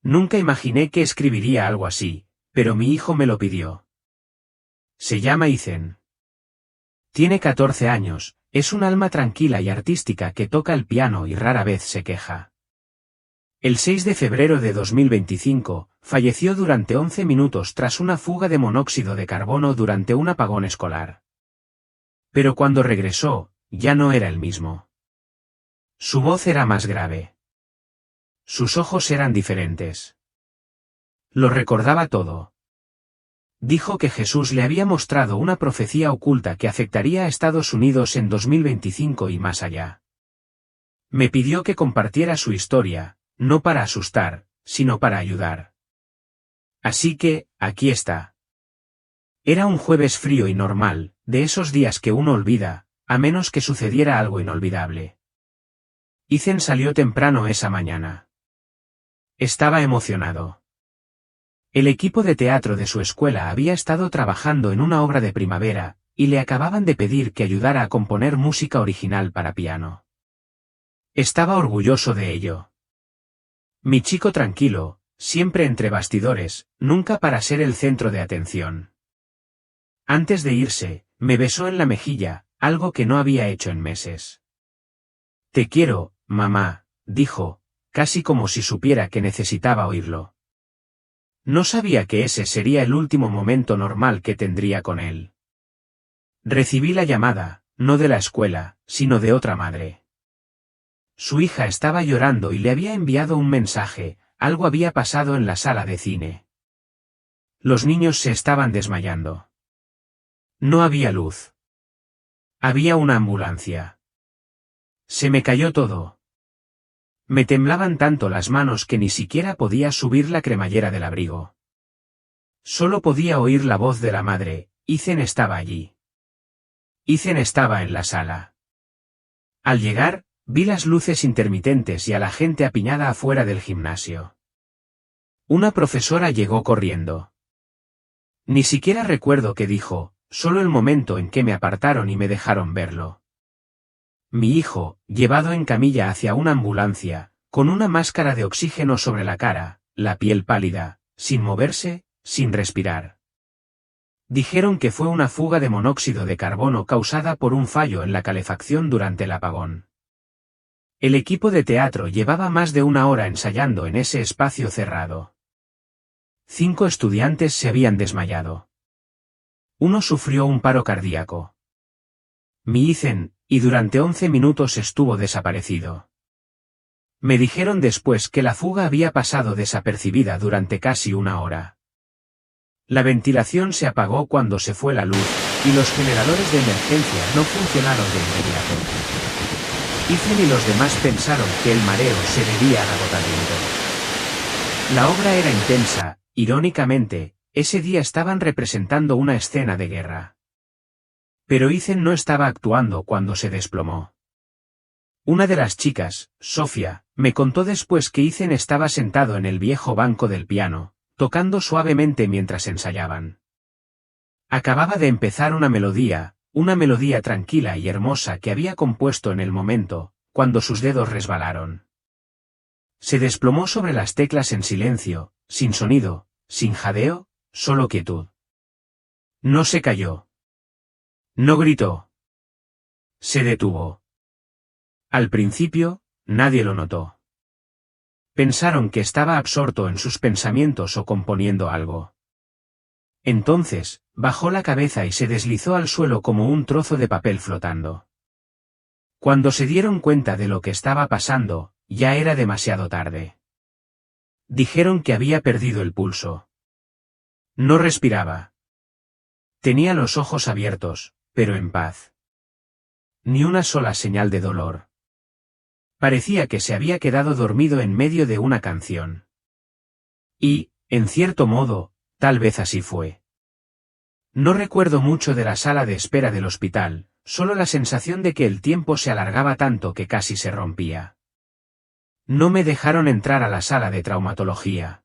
Nunca imaginé que escribiría algo así, pero mi hijo me lo pidió. Se llama Ethan. Tiene 14 años, es un alma tranquila y artística que toca el piano y rara vez se queja. El 6 de febrero de 2025, falleció durante 11 minutos tras una fuga de monóxido de carbono durante un apagón escolar. Pero cuando regresó, ya no era el mismo. Su voz era más grave. Sus ojos eran diferentes. Lo recordaba todo. Dijo que Jesús le había mostrado una profecía oculta que afectaría a Estados Unidos en 2025 y más allá. Me pidió que compartiera su historia, no para asustar, sino para ayudar. Así que, aquí está. Era un jueves frío y normal, de esos días que uno olvida, a menos que sucediera algo inolvidable. Ethan salió temprano esa mañana. Estaba emocionado. El equipo de teatro de su escuela había estado trabajando en una obra de primavera, y le acababan de pedir que ayudara a componer música original para piano. Estaba orgulloso de ello. Mi chico tranquilo, siempre entre bastidores, nunca para ser el centro de atención. Antes de irse, me besó en la mejilla, algo que no había hecho en meses. Te quiero, mamá, dijo, casi como si supiera que necesitaba oírlo. No sabía que ese sería el último momento normal que tendría con él. Recibí la llamada, no de la escuela, sino de otra madre. Su hija estaba llorando y le había enviado un mensaje, algo había pasado en la sala de cine. Los niños se estaban desmayando. No había luz. Había una ambulancia. Se me cayó todo. Me temblaban tanto las manos que ni siquiera podía subir la cremallera del abrigo. Solo podía oír la voz de la madre. Ethan estaba allí. Ethan estaba en la sala. Al llegar, vi las luces intermitentes y a la gente apiñada afuera del gimnasio. Una profesora llegó corriendo. Ni siquiera recuerdo qué dijo, solo el momento en que me apartaron y me dejaron verlo. Mi hijo, llevado en camilla hacia una ambulancia, con una máscara de oxígeno sobre la cara, la piel pálida, sin moverse, sin respirar. Dijeron que fue una fuga de monóxido de carbono causada por un fallo en la calefacción durante el apagón. El equipo de teatro llevaba más de una hora ensayando en ese espacio cerrado. 5 estudiantes se habían desmayado. Uno sufrió un paro cardíaco. Mi Ethan, y durante 11 minutos estuvo desaparecido. Me dijeron después que la fuga había pasado desapercibida durante casi una hora. La ventilación se apagó cuando se fue la luz, y los generadores de emergencia no funcionaron de inmediato. Ethan y los demás pensaron que el mareo se debía al agotamiento. La obra era intensa, irónicamente, ese día estaban representando una escena de guerra. Pero Ethan no estaba actuando cuando se desplomó. Una de las chicas, Sofía, me contó después que Ethan estaba sentado en el viejo banco del piano, tocando suavemente mientras ensayaban. Acababa de empezar una melodía tranquila y hermosa que había compuesto en el momento, cuando sus dedos resbalaron. Se desplomó sobre las teclas en silencio, sin sonido, sin jadeo, solo quietud. No se cayó. No gritó. Se detuvo. Al principio, nadie lo notó. Pensaron que estaba absorto en sus pensamientos o componiendo algo. Entonces, bajó la cabeza y se deslizó al suelo como un trozo de papel flotando. Cuando se dieron cuenta de lo que estaba pasando, ya era demasiado tarde. Dijeron que había perdido el pulso. No respiraba. Tenía los ojos abiertos, pero en paz. Ni una sola señal de dolor. Parecía que se había quedado dormido en medio de una canción. Y, en cierto modo, tal vez así fue. No recuerdo mucho de la sala de espera del hospital, solo la sensación de que el tiempo se alargaba tanto que casi se rompía. No me dejaron entrar a la sala de traumatología.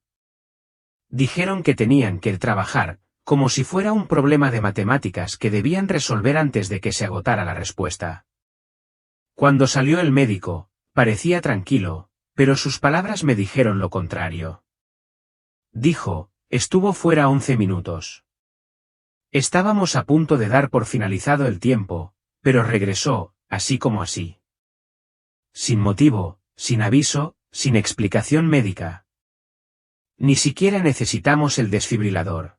Dijeron que tenían que trabajar, como si fuera un problema de matemáticas que debían resolver antes de que se agotara la respuesta. Cuando salió el médico, parecía tranquilo, pero sus palabras me dijeron lo contrario. Dijo, estuvo fuera 11 minutos. Estábamos a punto de dar por finalizado el tiempo, pero regresó, así como así. Sin motivo, sin aviso, sin explicación médica. Ni siquiera necesitamos el desfibrilador.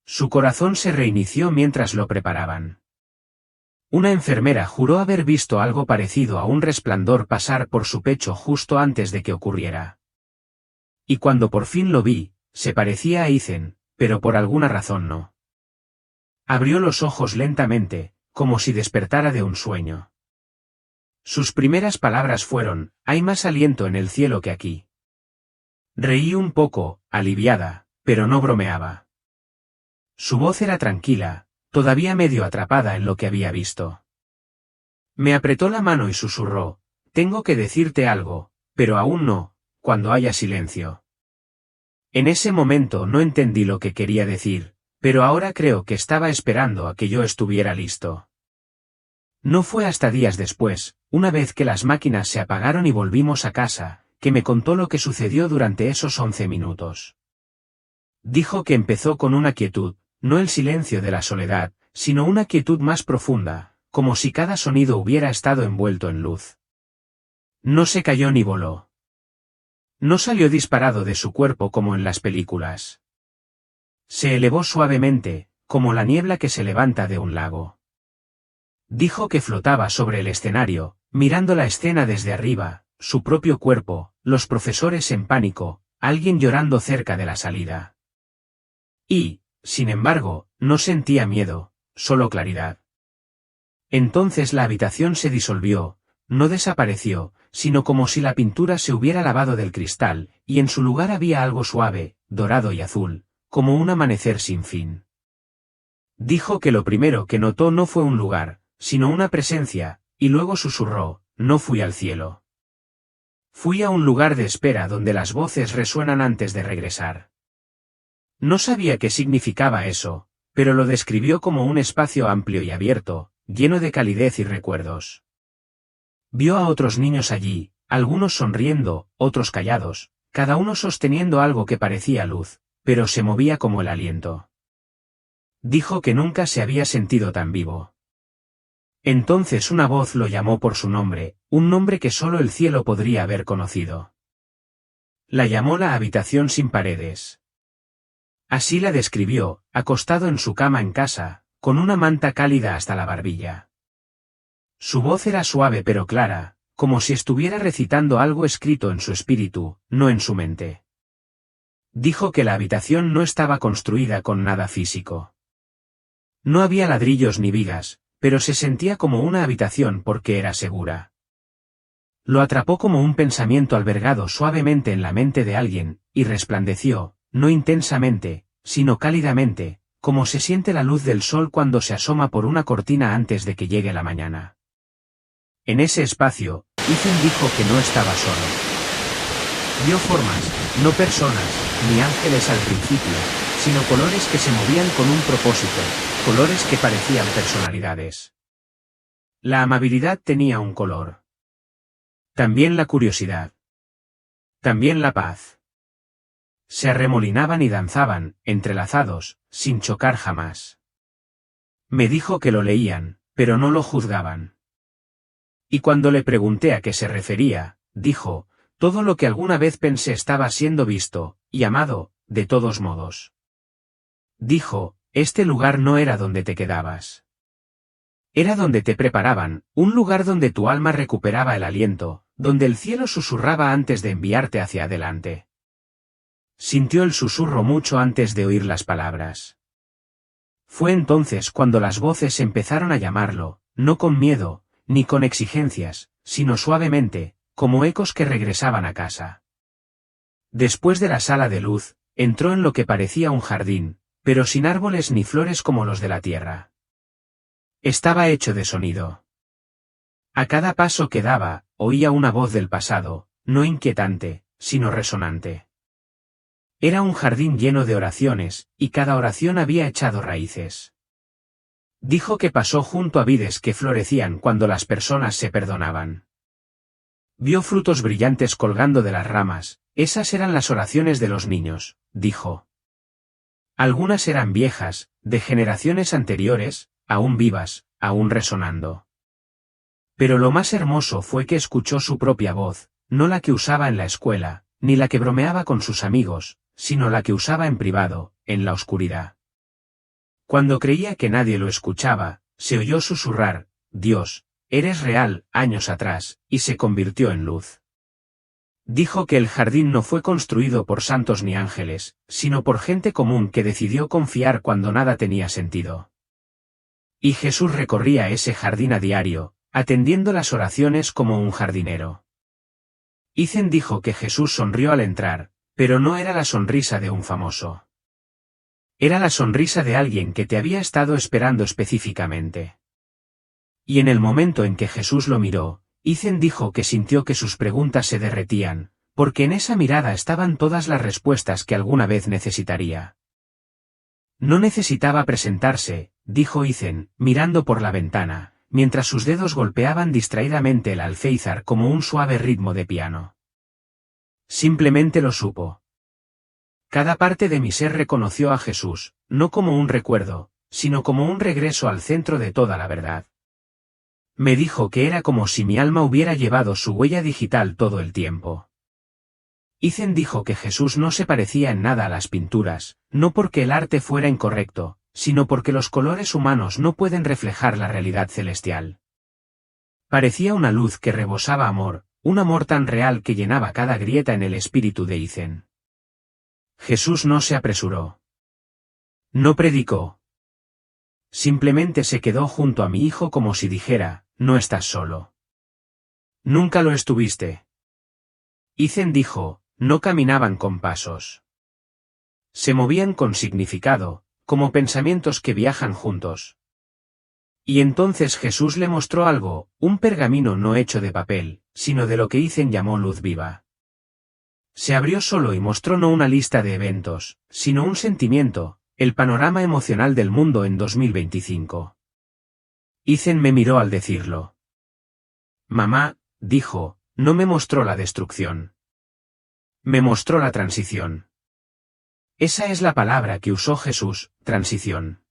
Su corazón se reinició mientras lo preparaban. Una enfermera juró haber visto algo parecido a un resplandor pasar por su pecho justo antes de que ocurriera. Y cuando por fin lo vi, se parecía a Ethan, pero por alguna razón no. Abrió los ojos lentamente, como si despertara de un sueño. Sus primeras palabras fueron, «Hay más aliento en el cielo que aquí». Reí un poco, aliviada, pero no bromeaba. Su voz era tranquila, todavía medio atrapada en lo que había visto. Me apretó la mano y susurró, «Tengo que decirte algo, pero aún no, cuando haya silencio». En ese momento no entendí lo que quería decir, pero ahora creo que estaba esperando a que yo estuviera listo. No fue hasta días después, una vez que las máquinas se apagaron y volvimos a casa, que me contó lo que sucedió durante esos 11 minutos. Dijo que empezó con una quietud, no el silencio de la soledad, sino una quietud más profunda, como si cada sonido hubiera estado envuelto en luz. No se cayó ni voló. No salió disparado de su cuerpo como en las películas. Se elevó suavemente, como la niebla que se levanta de un lago. Dijo que flotaba sobre el escenario, mirando la escena desde arriba, su propio cuerpo, los profesores en pánico, alguien llorando cerca de la salida. Y, sin embargo, no sentía miedo, solo claridad. Entonces la habitación se disolvió, no desapareció, sino como si la pintura se hubiera lavado del cristal, y en su lugar había algo suave, dorado y azul, como un amanecer sin fin. Dijo que lo primero que notó no fue un lugar, sino una presencia, y luego susurró, no fui al cielo. Fui a un lugar de espera donde las voces resuenan antes de regresar. No sabía qué significaba eso, pero lo describió como un espacio amplio y abierto, lleno de calidez y recuerdos. Vio a otros niños allí, algunos sonriendo, otros callados, cada uno sosteniendo algo que parecía luz, pero se movía como el aliento. Dijo que nunca se había sentido tan vivo. Entonces una voz lo llamó por su nombre, un nombre que solo el cielo podría haber conocido. La llamó la habitación sin paredes. Así la describió, acostado en su cama en casa, con una manta cálida hasta la barbilla. Su voz era suave pero clara, como si estuviera recitando algo escrito en su espíritu, no en su mente. Dijo que la habitación no estaba construida con nada físico. No había ladrillos ni vigas, pero se sentía como una habitación porque era segura. Lo atrapó como un pensamiento albergado suavemente en la mente de alguien, y resplandeció, no intensamente, sino cálidamente, como se siente la luz del sol cuando se asoma por una cortina antes de que llegue la mañana. En ese espacio, Ethan dijo que no estaba solo. Vio formas, no personas, ni ángeles al principio, sino colores que se movían con un propósito, colores que parecían personalidades. La amabilidad tenía un color. También la curiosidad. También la paz. Se arremolinaban y danzaban, entrelazados, sin chocar jamás. Me dijo que lo leían, pero no lo juzgaban. Y cuando le pregunté a qué se refería, dijo, todo lo que alguna vez pensé estaba siendo visto, y amado, de todos modos. Dijo, este lugar no era donde te quedabas. Era donde te preparaban, un lugar donde tu alma recuperaba el aliento, donde el cielo susurraba antes de enviarte hacia adelante. Sintió el susurro mucho antes de oír las palabras. Fue entonces cuando las voces empezaron a llamarlo, no con miedo, ni con exigencias, sino suavemente, como ecos que regresaban a casa. Después de la sala de luz, entró en lo que parecía un jardín, pero sin árboles ni flores como los de la tierra. Estaba hecho de sonido. A cada paso que daba, oía una voz del pasado, no inquietante, sino resonante. Era un jardín lleno de oraciones, y cada oración había echado raíces. Dijo que pasó junto a vides que florecían cuando las personas se perdonaban. Vio frutos brillantes colgando de las ramas, Esas eran las oraciones de los niños, dijo. Algunas eran viejas, de generaciones anteriores, aún vivas, aún resonando. Pero lo más hermoso fue que escuchó su propia voz, no la que usaba en la escuela, ni la que bromeaba con sus amigos, sino la que usaba en privado, en la oscuridad. Cuando creía que nadie lo escuchaba, se oyó susurrar, «Dios, eres real», años atrás, y se convirtió en luz. Dijo que el jardín no fue construido por santos ni ángeles, sino por gente común que decidió confiar cuando nada tenía sentido. Y Jesús recorría ese jardín a diario, atendiendo las oraciones como un jardinero. Ethan dijo que Jesús sonrió al entrar, pero no era la sonrisa de un famoso. Era la sonrisa de alguien que te había estado esperando específicamente. Y en el momento en que Jesús lo miró, Ethan dijo que sintió que sus preguntas se derretían, porque en esa mirada estaban todas las respuestas que alguna vez necesitaría. No necesitaba presentarse, dijo Ethan, mirando por la ventana, mientras sus dedos golpeaban distraídamente el alféizar como un suave ritmo de piano. Simplemente lo supo. Cada parte de mi ser reconoció a Jesús, no como un recuerdo, sino como un regreso al centro de toda la verdad. Me dijo que era como si mi alma hubiera llevado su huella digital todo el tiempo. Ethan dijo que Jesús no se parecía en nada a las pinturas, no porque el arte fuera incorrecto, sino porque los colores humanos no pueden reflejar la realidad celestial. Parecía una luz que rebosaba amor, un amor tan real que llenaba cada grieta en el espíritu de Ethan. Jesús no se apresuró. No predicó. Simplemente se quedó junto a mi hijo como si dijera, no estás solo. Nunca lo estuviste. Ethan dijo, no caminaban con pasos. Se movían con significado, como pensamientos que viajan juntos. Y entonces Jesús le mostró algo, un pergamino no hecho de papel, sino de lo que Ethan llamó luz viva. Se abrió solo y mostró no una lista de eventos, sino un sentimiento, el panorama emocional del mundo en 2025. Ethan me miró al decirlo. Mamá, dijo, no me mostró la destrucción. Me mostró la transición. Esa es la palabra que usó Jesús, transición.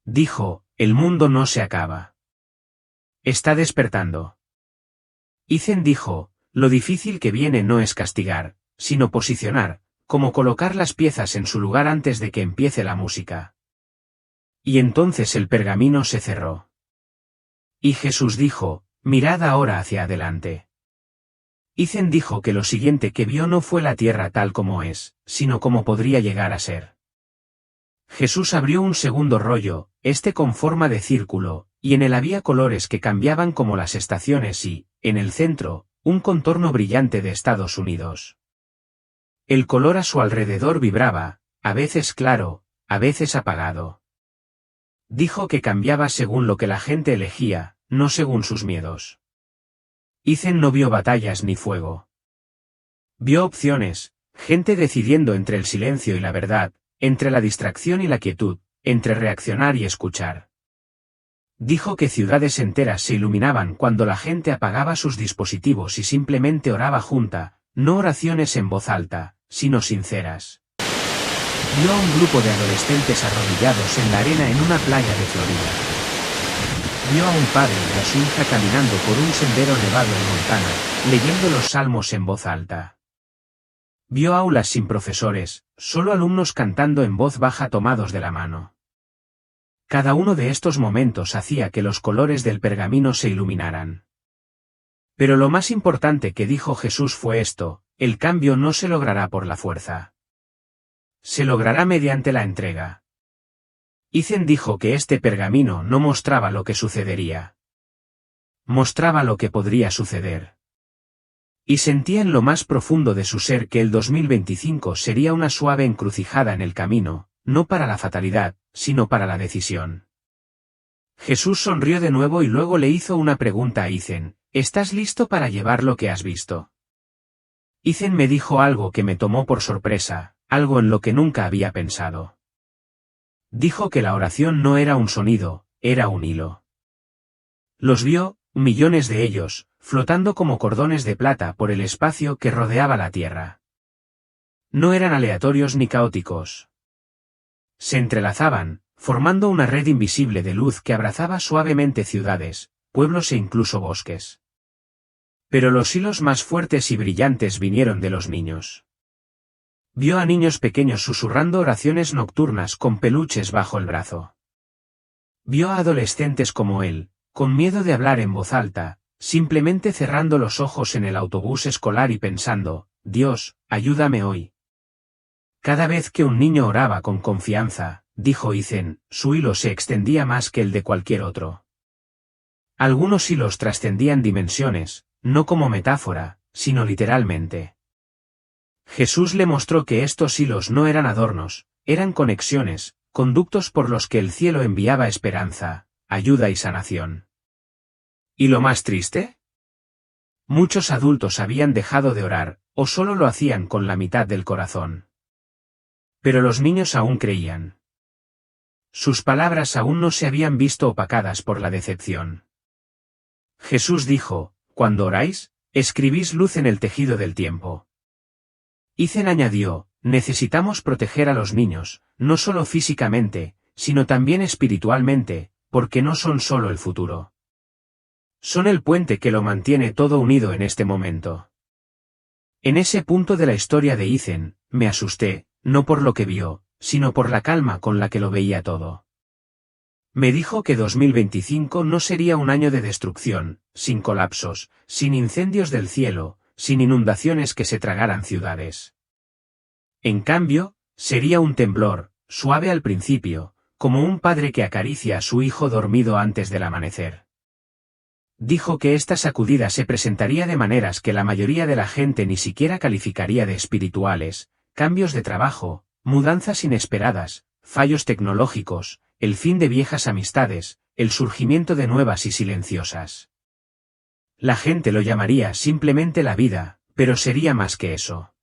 Dijo, el mundo no se acaba. Está despertando. Ethan dijo, lo difícil que viene no es castigar, sino posicionar, como colocar las piezas en su lugar antes de que empiece la música. Y entonces el pergamino se cerró. Y Jesús dijo, mirad ahora hacia adelante. Ethan dijo que lo siguiente que vio no fue la tierra tal como es, sino como podría llegar a ser. Jesús abrió un segundo rollo, este con forma de círculo, y en él había colores que cambiaban como las estaciones y, en el centro, un contorno brillante de Estados Unidos. El color a su alrededor vibraba, a veces claro, a veces apagado. Dijo que cambiaba según lo que la gente elegía, no según sus miedos. Ethan no vio batallas ni fuego. Vio opciones, gente decidiendo entre el silencio y la verdad, entre la distracción y la quietud, entre reaccionar y escuchar. Dijo que ciudades enteras se iluminaban cuando la gente apagaba sus dispositivos y simplemente oraba junta, no oraciones en voz alta, sino sinceras. Vio a un grupo de adolescentes arrodillados en la arena en una playa de Florida. Vio a un padre y a su hija caminando por un sendero nevado en Montana, leyendo los salmos en voz alta. Vio aulas sin profesores, solo alumnos cantando en voz baja tomados de la mano. Cada uno de estos momentos hacía que los colores del pergamino se iluminaran. Pero lo más importante que dijo Jesús fue esto, el cambio no se logrará por la fuerza. Se logrará mediante la entrega. Ethan dijo que este pergamino no mostraba lo que sucedería. Mostraba lo que podría suceder. Y sentía en lo más profundo de su ser que el 2025 sería una suave encrucijada en el camino, no para la fatalidad, sino para la decisión. Jesús sonrió de nuevo y luego le hizo una pregunta a Ethan, ¿estás listo para llevar lo que has visto? Ethan me dijo algo que me tomó por sorpresa, algo en lo que nunca había pensado. Dijo que la oración no era un sonido, era un hilo. Los vio, millones de ellos, flotando como cordones de plata por el espacio que rodeaba la Tierra. No eran aleatorios ni caóticos. Se entrelazaban, formando una red invisible de luz que abrazaba suavemente ciudades, pueblos e incluso bosques. Pero los hilos más fuertes y brillantes vinieron de los niños. Vio a niños pequeños susurrando oraciones nocturnas con peluches bajo el brazo. Vio a adolescentes como él, con miedo de hablar en voz alta, simplemente cerrando los ojos en el autobús escolar y pensando, Dios, ayúdame hoy. Cada vez que un niño oraba con confianza, dijo Ethan, su hilo se extendía más que el de cualquier otro. Algunos hilos trascendían dimensiones, no como metáfora, sino literalmente. Jesús le mostró que estos hilos no eran adornos, eran conexiones, conductos por los que el cielo enviaba esperanza, ayuda y sanación. ¿Y lo más triste? Muchos adultos habían dejado de orar, o solo lo hacían con la mitad del corazón. Pero los niños aún creían. Sus palabras aún no se habían visto opacadas por la decepción. Jesús dijo, cuando oráis, escribís luz en el tejido del tiempo. Ethan añadió, necesitamos proteger a los niños, no solo físicamente, sino también espiritualmente, porque no son solo el futuro. Son el puente que lo mantiene todo unido en este momento. En ese punto de la historia de Ethan, me asusté, no por lo que vio, sino por la calma con la que lo veía todo. Me dijo que 2025 no sería un año de destrucción, sin colapsos, sin incendios del cielo, sin inundaciones que se tragaran ciudades. En cambio, sería un temblor, suave al principio, como un padre que acaricia a su hijo dormido antes del amanecer. Dijo que esta sacudida se presentaría de maneras que la mayoría de la gente ni siquiera calificaría de espirituales, cambios de trabajo, mudanzas inesperadas, fallos tecnológicos, el fin de viejas amistades, el surgimiento de nuevas y silenciosas. La gente lo llamaría simplemente la vida, pero sería más que eso.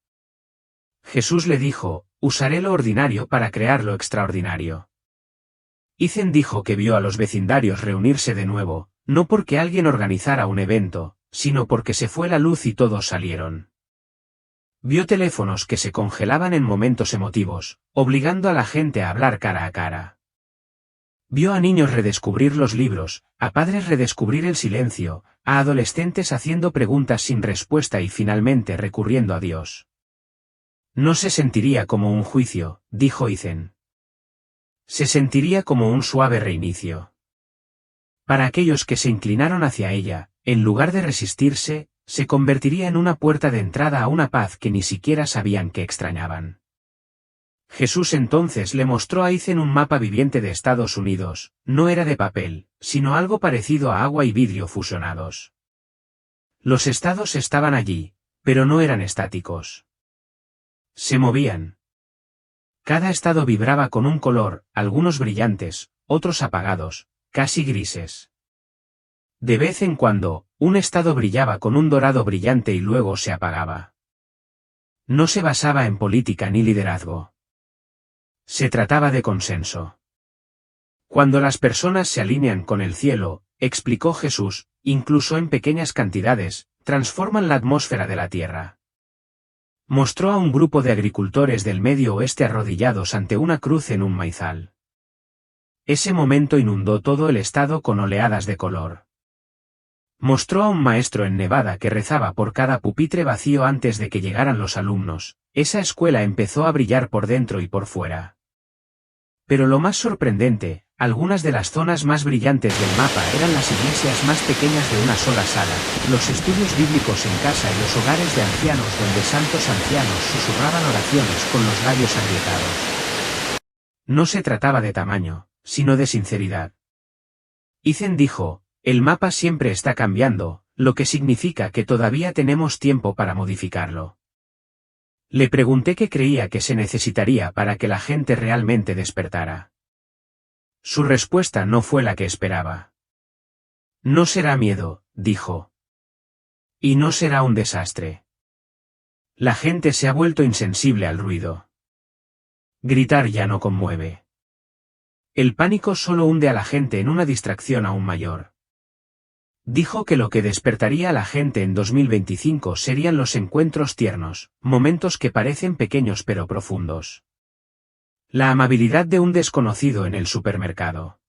Jesús le dijo, usaré lo ordinario para crear lo extraordinario. Ethan dijo que vio a los vecindarios reunirse de nuevo, no porque alguien organizara un evento, sino porque se fue la luz y todos salieron. Vio teléfonos que se congelaban en momentos emotivos, obligando a la gente a hablar cara a cara. Vio a niños redescubrir los libros, a padres redescubrir el silencio, a adolescentes haciendo preguntas sin respuesta y finalmente recurriendo a Dios. No se sentiría como un juicio, dijo Ethan. Se sentiría como un suave reinicio. Para aquellos que se inclinaron hacia ella, en lugar de resistirse, se convertiría en una puerta de entrada a una paz que ni siquiera sabían que extrañaban. Jesús entonces le mostró a Ethan un mapa viviente de Estados Unidos, no era de papel, sino algo parecido a agua y vidrio fusionados. Los estados estaban allí, pero no eran estáticos. Se movían. Cada estado vibraba con un color, algunos brillantes, otros apagados, casi grises. De vez en cuando, un estado brillaba con un dorado brillante y luego se apagaba. No se basaba en política ni liderazgo. Se trataba de consenso. Cuando las personas se alinean con el cielo, explicó Jesús, incluso en pequeñas cantidades, transforman la atmósfera de la tierra. Mostró a un grupo de agricultores del Medio Oeste arrodillados ante una cruz en un maizal. Ese momento inundó todo el estado con oleadas de color. Mostró a un maestro en Nevada que rezaba por cada pupitre vacío antes de que llegaran los alumnos. Esa escuela empezó a brillar por dentro y por fuera. Pero lo más sorprendente, algunas de las zonas más brillantes del mapa eran las iglesias más pequeñas de una sola sala, los estudios bíblicos en casa y los hogares de ancianos donde santos ancianos susurraban oraciones con los labios agrietados. No se trataba de tamaño, sino de sinceridad. Ethan dijo, el mapa siempre está cambiando, lo que significa que todavía tenemos tiempo para modificarlo. Le pregunté qué creía que se necesitaría para que la gente realmente despertara. Su respuesta no fue la que esperaba. No será miedo, dijo. Y no será un desastre. La gente se ha vuelto insensible al ruido. Gritar ya no conmueve. El pánico solo hunde a la gente en una distracción aún mayor. Dijo que lo que despertaría a la gente en 2025 serían los encuentros tiernos, momentos que parecen pequeños pero profundos. La amabilidad de un desconocido en el supermercado.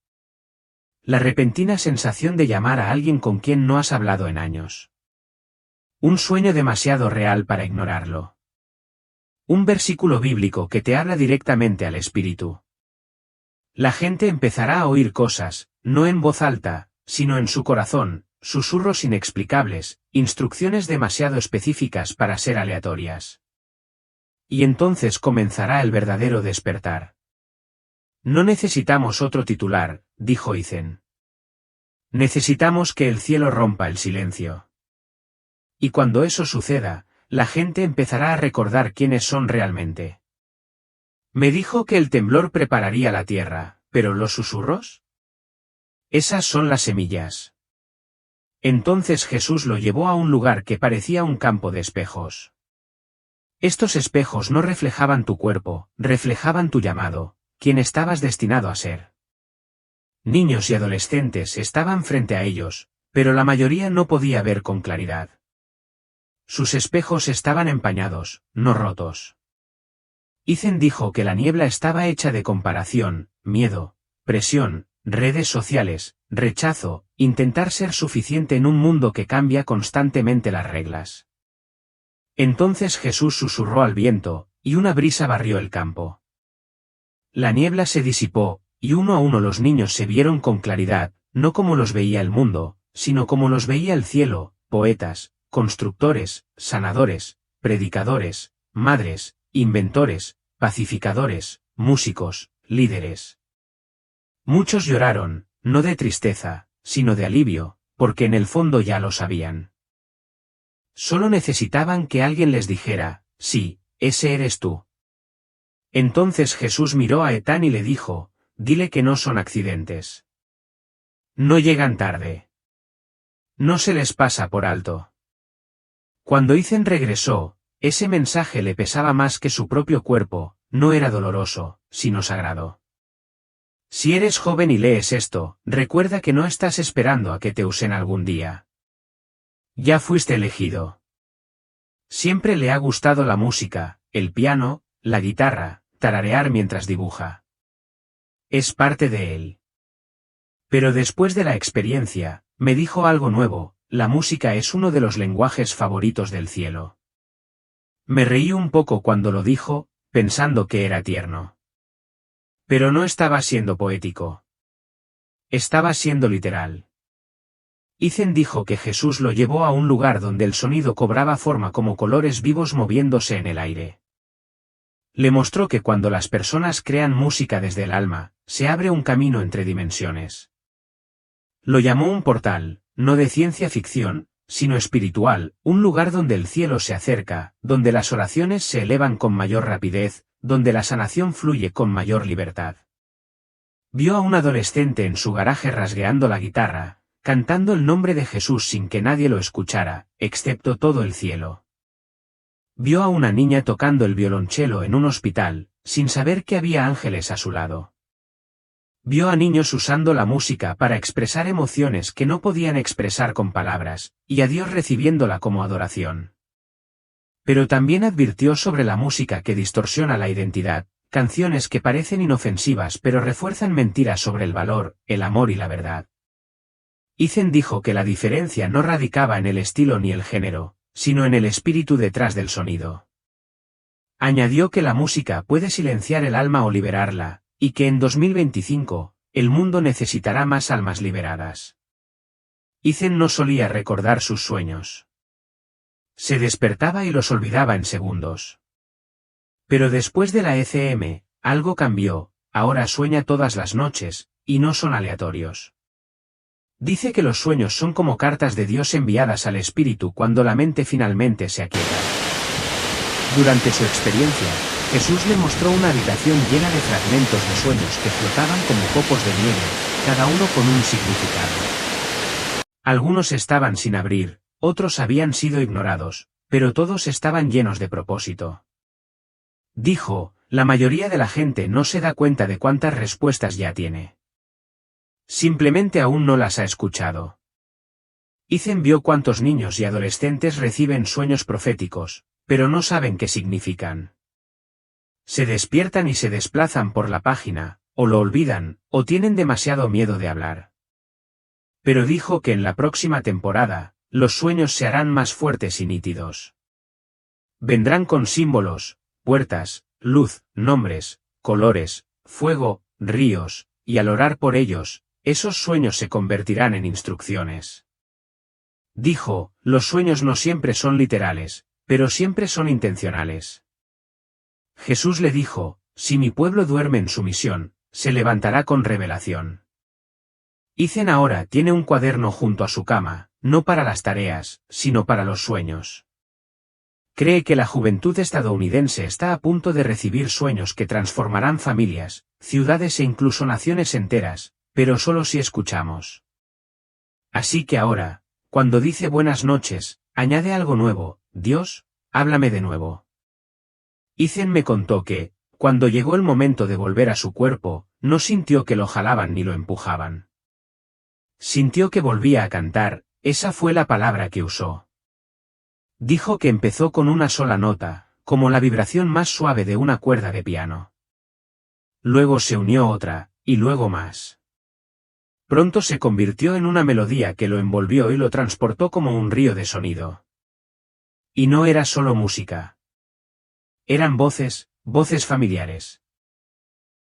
La repentina sensación de llamar a alguien con quien no has hablado en años. Un sueño demasiado real para ignorarlo. Un versículo bíblico que te habla directamente al espíritu. La gente empezará a oír cosas, no en voz alta, sino en su corazón, susurros inexplicables, instrucciones demasiado específicas para ser aleatorias. Y entonces comenzará el verdadero despertar. No necesitamos otro titular, dijo Ethan. Necesitamos que el cielo rompa el silencio. Y cuando eso suceda, la gente empezará a recordar quiénes son realmente. Me dijo que el temblor prepararía la tierra, ¿pero los susurros? Esas son las semillas. Entonces Jesús lo llevó a un lugar que parecía un campo de espejos. Estos espejos no reflejaban tu cuerpo, reflejaban tu llamado, quien estabas destinado a ser. Niños y adolescentes estaban frente a ellos, pero la mayoría no podía ver con claridad. Sus espejos estaban empañados, no rotos. Ethan dijo que la niebla estaba hecha de comparación, miedo, presión, redes sociales, rechazo, intentar ser suficiente en un mundo que cambia constantemente las reglas. Entonces Jesús susurró al viento, y una brisa barrió el campo. La niebla se disipó, y uno a uno los niños se vieron con claridad, no como los veía el mundo, sino como los veía el cielo, poetas, constructores, sanadores, predicadores, madres, inventores, pacificadores, músicos, líderes. Muchos lloraron, no de tristeza, sino de alivio, porque en el fondo ya lo sabían. Solo necesitaban que alguien les dijera, sí, ese eres tú. Entonces Jesús miró a Ethan y le dijo, dile que no son accidentes. No llegan tarde. No se les pasa por alto. Cuando Ethan regresó, ese mensaje le pesaba más que su propio cuerpo, no era doloroso, sino sagrado. Si eres joven y lees esto, recuerda que no estás esperando a que te usen algún día. Ya fuiste elegido. Siempre le ha gustado la música, el piano, la guitarra, tararear mientras dibuja. Es parte de él. Pero después de la experiencia, me dijo algo nuevo, la música es uno de los lenguajes favoritos del cielo. Me reí un poco cuando lo dijo, pensando que era tierno. Pero no estaba siendo poético. Estaba siendo literal. Ethan dijo que Jesús lo llevó a un lugar donde el sonido cobraba forma como colores vivos moviéndose en el aire. Le mostró que cuando las personas crean música desde el alma, se abre un camino entre dimensiones. Lo llamó un portal, no de ciencia ficción, sino espiritual, un lugar donde el cielo se acerca, donde las oraciones se elevan con mayor rapidez, donde la sanación fluye con mayor libertad. Vio a un adolescente en su garaje rasgueando la guitarra, cantando el nombre de Jesús sin que nadie lo escuchara, excepto todo el cielo. Vio a una niña tocando el violonchelo en un hospital, sin saber que había ángeles a su lado. Vio a niños usando la música para expresar emociones que no podían expresar con palabras, y a Dios recibiéndola como adoración. Pero también advirtió sobre la música que distorsiona la identidad, canciones que parecen inofensivas pero refuerzan mentiras sobre el valor, el amor y la verdad. Ethan dijo que la diferencia no radicaba en el estilo ni el género, sino en el espíritu detrás del sonido. Añadió que la música puede silenciar el alma o liberarla, y que en 2025, el mundo necesitará más almas liberadas. Ethan no solía recordar sus sueños. Se despertaba y los olvidaba en segundos. Pero después de la ECM, algo cambió, ahora sueña todas las noches, y no son aleatorios. Dice que los sueños son como cartas de Dios enviadas al espíritu cuando la mente finalmente se aquieta. Durante su experiencia, Jesús le mostró una habitación llena de fragmentos de sueños que flotaban como copos de nieve, cada uno con un significado. Algunos estaban sin abrir, otros habían sido ignorados, pero todos estaban llenos de propósito. Dijo, la mayoría de la gente no se da cuenta de cuántas respuestas ya tiene. Simplemente aún no las ha escuchado. Ethan vio cuántos niños y adolescentes reciben sueños proféticos, pero no saben qué significan. Se despiertan y se desplazan por la página, o lo olvidan, o tienen demasiado miedo de hablar. Pero dijo que en la próxima temporada, los sueños se harán más fuertes y nítidos. Vendrán con símbolos, puertas, luz, nombres, colores, fuego, ríos, y al orar por ellos, esos sueños se convertirán en instrucciones. Dijo, los sueños no siempre son literales, pero siempre son intencionales. Jesús le dijo, si mi pueblo duerme en su misión, se levantará con revelación. Ethan ahora tiene un cuaderno junto a su cama, no para las tareas, sino para los sueños. Cree que la juventud estadounidense está a punto de recibir sueños que transformarán familias, ciudades e incluso naciones enteras, pero solo si escuchamos. Así que ahora, cuando dice buenas noches, añade algo nuevo, Dios, háblame de nuevo. Ethan me contó que, cuando llegó el momento de volver a su cuerpo, no sintió que lo jalaban ni lo empujaban. Sintió que volvía a cantar, esa fue la palabra que usó. Dijo que empezó con una sola nota, como la vibración más suave de una cuerda de piano. Luego se unió otra, y luego más. Pronto se convirtió en una melodía que lo envolvió y lo transportó como un río de sonido. Y no era solo música. Eran voces, voces familiares.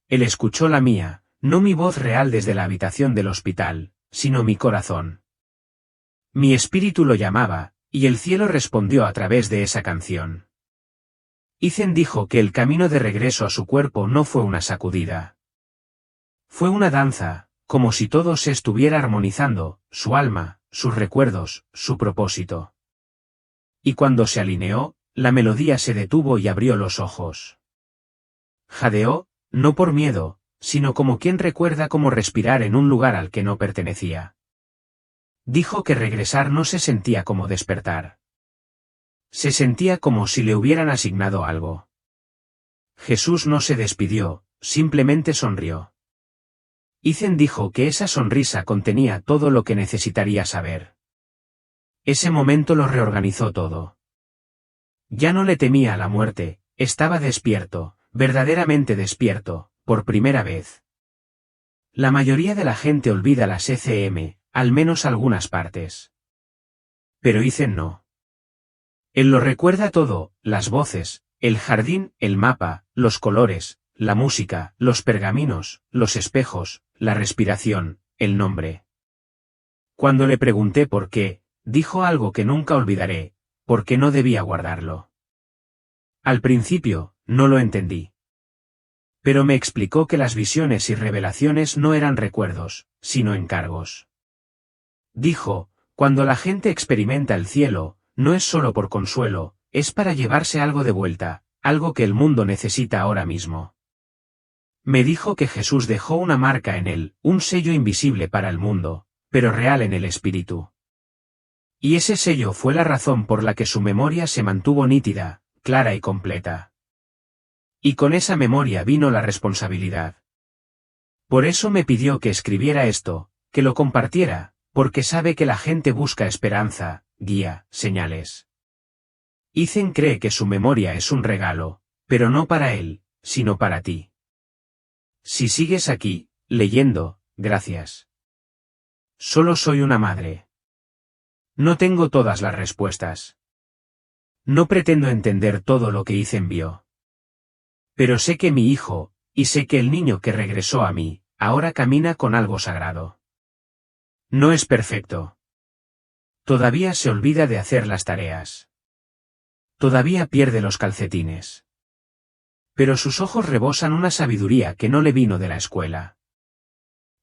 Él escuchó la mía, no mi voz real desde la habitación del hospital, sino mi corazón. Mi espíritu lo llamaba, y el cielo respondió a través de esa canción. Ethan dijo que el camino de regreso a su cuerpo no fue una sacudida. Fue una danza, como si todo se estuviera armonizando, su alma, sus recuerdos, su propósito. Y cuando se alineó, la melodía se detuvo y abrió los ojos. Jadeó, no por miedo, sino como quien recuerda cómo respirar en un lugar al que no pertenecía. Dijo que regresar no se sentía como despertar. Se sentía como si le hubieran asignado algo. Jesús no se despidió, simplemente sonrió. Ethan dijo que esa sonrisa contenía todo lo que necesitaría saber. Ese momento lo reorganizó todo. Ya no le temía a la muerte, estaba despierto, verdaderamente despierto, por primera vez. La mayoría de la gente olvida las ECM, al menos algunas partes. Pero Ethan no. Él lo recuerda todo, las voces, el jardín, el mapa, los colores, la música, los pergaminos, los espejos, la respiración, el nombre. Cuando le pregunté por qué, dijo algo que nunca olvidaré, porque no debía guardarlo. Al principio, no lo entendí. Pero me explicó que las visiones y revelaciones no eran recuerdos, sino encargos. Dijo, cuando la gente experimenta el cielo, no es solo por consuelo, es para llevarse algo de vuelta, algo que el mundo necesita ahora mismo. Me dijo que Jesús dejó una marca en él, un sello invisible para el mundo, pero real en el espíritu. Y ese sello fue la razón por la que su memoria se mantuvo nítida, clara y completa. Y con esa memoria vino la responsabilidad. Por eso me pidió que escribiera esto, que lo compartiera, porque sabe que la gente busca esperanza, guía, señales. Ethan cree que su memoria es un regalo, pero no para él, sino para ti. Si sigues aquí, leyendo, gracias. Solo soy una madre. No tengo todas las respuestas. No pretendo entender todo lo que Ethan vio. Pero sé que mi hijo, y sé que el niño que regresó a mí, ahora camina con algo sagrado. No es perfecto. Todavía se olvida de hacer las tareas. Todavía pierde los calcetines. Pero sus ojos rebosan una sabiduría que no le vino de la escuela.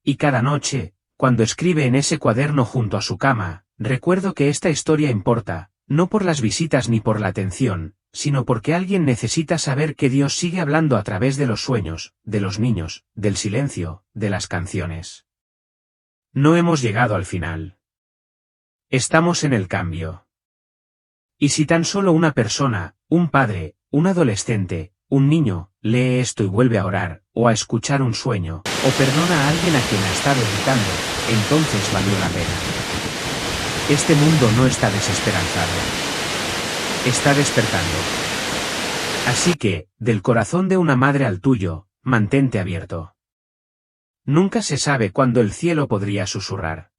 Y cada noche, cuando escribe en ese cuaderno junto a su cama, recuerdo que esta historia importa, no por las visitas ni por la atención, sino porque alguien necesita saber que Dios sigue hablando a través de los sueños, de los niños, del silencio, de las canciones. No hemos llegado al final. Estamos en el cambio. Y si tan solo una persona, un padre, un adolescente, un niño, lee esto y vuelve a orar, o a escuchar un sueño, o perdona a alguien a quien ha estado gritando, entonces valió la pena. Este mundo no está desesperanzado. Está despertando. Así que, del corazón de una madre al tuyo, mantente abierto. Nunca se sabe cuándo el cielo podría susurrar.